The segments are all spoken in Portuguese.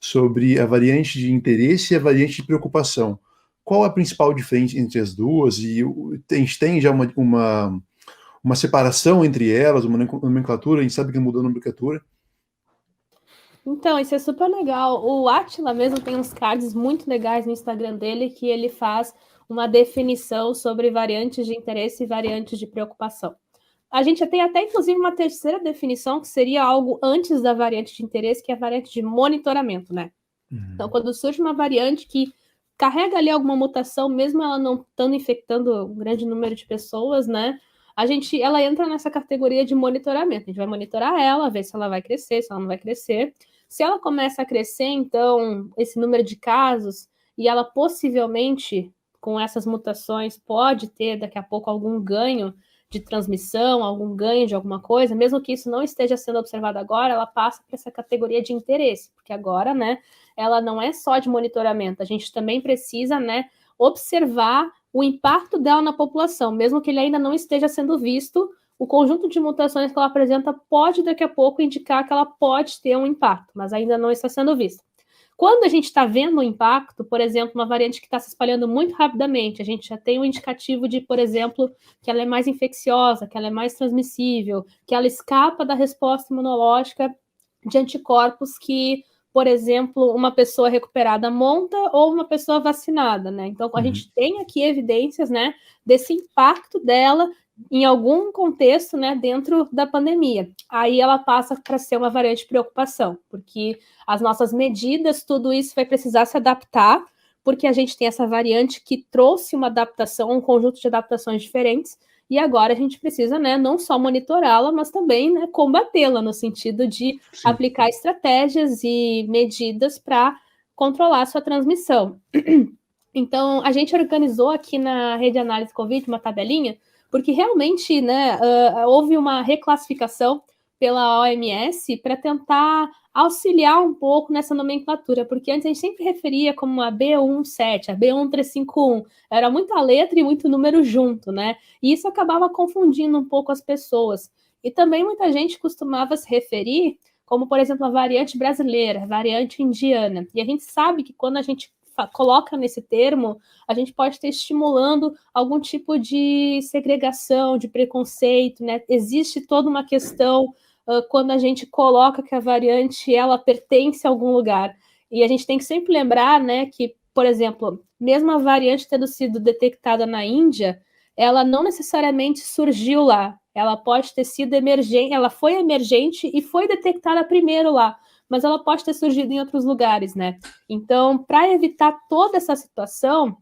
sobre a variante de interesse e a variante de preocupação. Qual a principal diferença entre as duas? E a gente tem já uma separação entre elas, uma nomenclatura, a gente sabe que mudou a nomenclatura. Então, isso é super legal. O Atila mesmo tem uns cards muito legais no Instagram dele que ele faz uma definição sobre variantes de interesse e variantes de preocupação. A gente tem até, inclusive, uma terceira definição, que seria algo antes da variante de interesse, que é a variante de monitoramento, né? Então, quando surge uma variante que carrega ali alguma mutação, mesmo ela não estando infectando um grande número de pessoas, né? Ela entra nessa categoria de monitoramento. A gente vai monitorar ela, ver se ela vai crescer, se ela não vai crescer. Se ela começa a crescer, então, esse número de casos, e ela possivelmente, com essas mutações, pode ter daqui a pouco algum ganho de transmissão, algum ganho de alguma coisa, mesmo que isso não esteja sendo observado agora, ela passa para essa categoria de interesse, porque agora, né, ela não é só de monitoramento, a gente também precisa, né, observar o impacto dela na população, mesmo que ele ainda não esteja sendo visto, o conjunto de mutações que ela apresenta pode daqui a pouco indicar que ela pode ter um impacto, mas ainda não está sendo visto. Quando a gente está vendo o impacto, por exemplo, uma variante que está se espalhando muito rapidamente, a gente já tem um indicativo de, por exemplo, que ela é mais infecciosa, que ela é mais transmissível, que ela escapa da resposta imunológica de anticorpos que, por exemplo, uma pessoa recuperada monta ou uma pessoa vacinada, né? Então, a gente tem aqui evidências, né, desse impacto dela em algum contexto, né, dentro da pandemia. Aí ela passa para ser uma variante de preocupação, porque as nossas medidas, tudo isso vai precisar se adaptar, porque a gente tem essa variante que trouxe uma adaptação, um conjunto de adaptações diferentes, e agora a gente precisa, né, não só monitorá-la, mas também, né, combatê-la, no sentido de aplicar estratégias e medidas para controlar a sua transmissão. Então, a gente organizou aqui na Rede Análise Covid uma tabelinha, porque realmente, né, houve uma reclassificação pela OMS para tentar auxiliar um pouco nessa nomenclatura, porque antes a gente sempre referia como a B117, a B1351, era muita letra e muito número junto, né? E isso acabava confundindo um pouco as pessoas. E também muita gente costumava se referir como, por exemplo, a variante brasileira, a variante indiana. E a gente sabe que quando a gente coloca nesse termo, a gente pode estar estimulando algum tipo de segregação, de preconceito, né? Existe toda uma questão quando a gente coloca que a variante ela pertence a algum lugar. E a gente tem que sempre lembrar, né, que, por exemplo, mesmo a variante tendo sido detectada na Índia, ela não necessariamente surgiu lá. Ela pode ter sido emergente, ela foi emergente e foi detectada primeiro lá, mas ela pode ter surgido em outros lugares, né? Então, para evitar toda essa situação,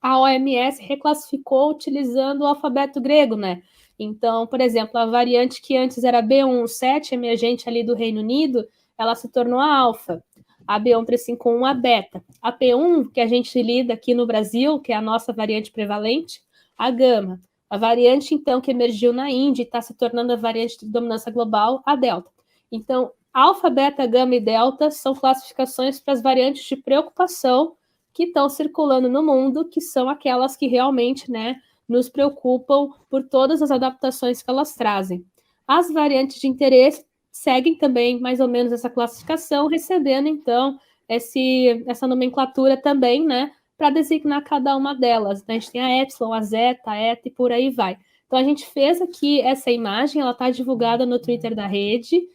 a OMS reclassificou utilizando o alfabeto grego, né? Então, por exemplo, a variante que antes era B117, emergente ali do Reino Unido, ela se tornou a alfa. A B1351, a beta. A P1, que a gente lida aqui no Brasil, que é a nossa variante prevalente, a gama. A variante, então, que emergiu na Índia e está se tornando a variante de dominância global, a delta. Então, alfa, beta, gama e delta são classificações para as variantes de preocupação que estão circulando no mundo, que são aquelas que realmente, né, nos preocupam por todas as adaptações que elas trazem. As variantes de interesse seguem também mais ou menos essa classificação, recebendo então essa nomenclatura também, né, para designar cada uma delas. A gente tem a epsilon, a zeta, a eta e por aí vai. Então a gente fez aqui essa imagem, ela está divulgada no Twitter da rede,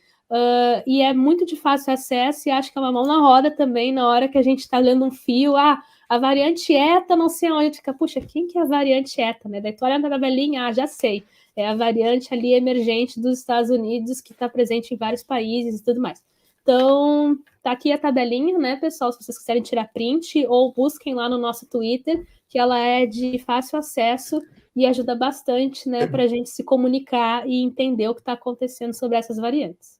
e é muito de fácil acesso e acho que é uma mão na roda também na hora que a gente está lendo um fio, a variante ETA, não sei onde, fica, puxa, quem que é a variante ETA, né? Daí tu olha na tabelinha, já sei, é a variante ali emergente dos Estados Unidos que está presente em vários países e tudo mais. Então, tá aqui a tabelinha, né, pessoal, se vocês quiserem tirar print ou busquem lá no nosso Twitter, que ela é de fácil acesso e ajuda bastante, né, para a gente se comunicar e entender o que está acontecendo sobre essas variantes.